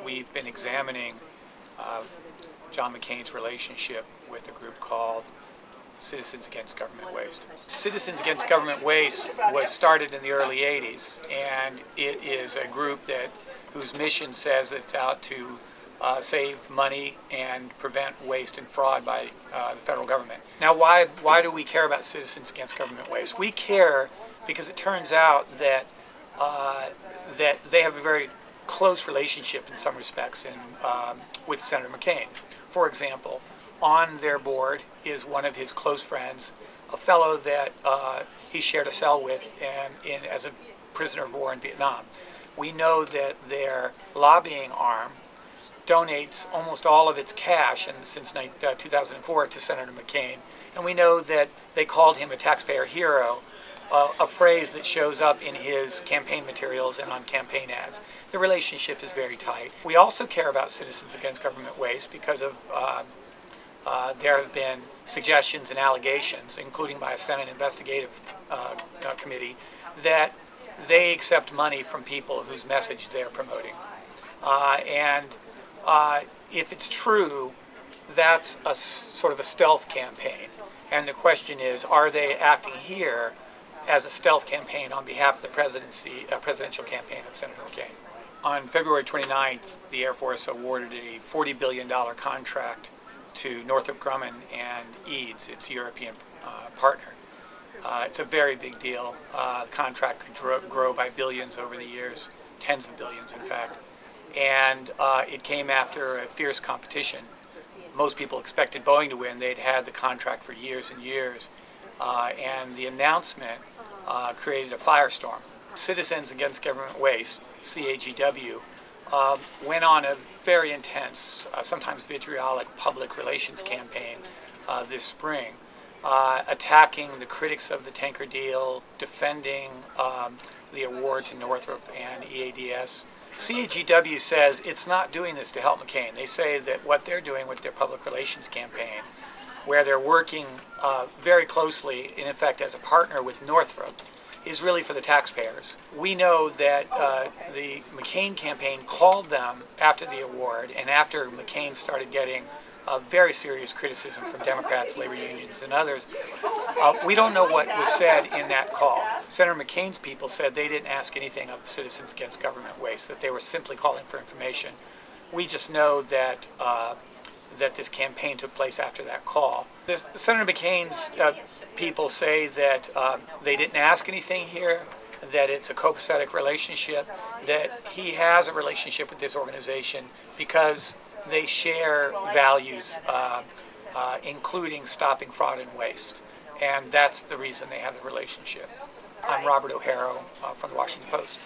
we've been examining John McCain's relationship with a group called Citizens Against Government Waste. Citizens Against Government Waste was started in the early 80s, and it is a group whose mission says that it's out to save money and prevent waste and fraud by the federal government. Now, why do we care about Citizens Against Government Waste? We care because it turns out that they have a very close relationship in some respects with Senator McCain. For example, on their board is one of his close friends, a fellow that he shared a cell with as a prisoner of war in Vietnam. We know that their lobbying arm donates almost all of its cash since 2004 to Senator McCain, and we know that they called him a taxpayer hero, a phrase that shows up in his campaign materials and on campaign ads. The relationship is very tight. We also care about Citizens Against Government Waste because of there have been suggestions and allegations, including by a Senate investigative committee, that they accept money from people whose message they're promoting. If it's true, that's a sort of a stealth campaign. And the question is, are they acting here as a stealth campaign on behalf of the presidential campaign of Senator McCain? On February 29th, the Air Force awarded a $40 billion contract to Northrop Grumman and R-Ariz, its European partner. It's a very big deal. The contract could grow by billions over the years, tens of billions in fact. And it came after a fierce competition. Most people expected Boeing to win. They'd had the contract for years and years. And the announcement created a firestorm. Citizens Against Government Waste, CAGW, went on a very intense, sometimes vitriolic public relations campaign this spring, attacking the critics of the tanker deal, defending the award to Northrop and EADS. CAGW says it's not doing this to help McCain. They say that what they're doing with their public relations campaign, where they're working very closely, in effect, as a partner with Northrop, is really for the taxpayers. We know that the McCain campaign called them after the award and after McCain started getting very serious criticism from Democrats, labor unions, and others. We don't know what was said in that call. Senator McCain's people said they didn't ask anything of Citizens Against Government Waste, that they were simply calling for information. We just know that this campaign took place after that call. Senator McCain's people say that they didn't ask anything here, that it's a copacetic relationship, that he has a relationship with this organization because they share values, including stopping fraud and waste. And that's the reason they have the relationship. I'm Robert O'Hara from the Washington Post.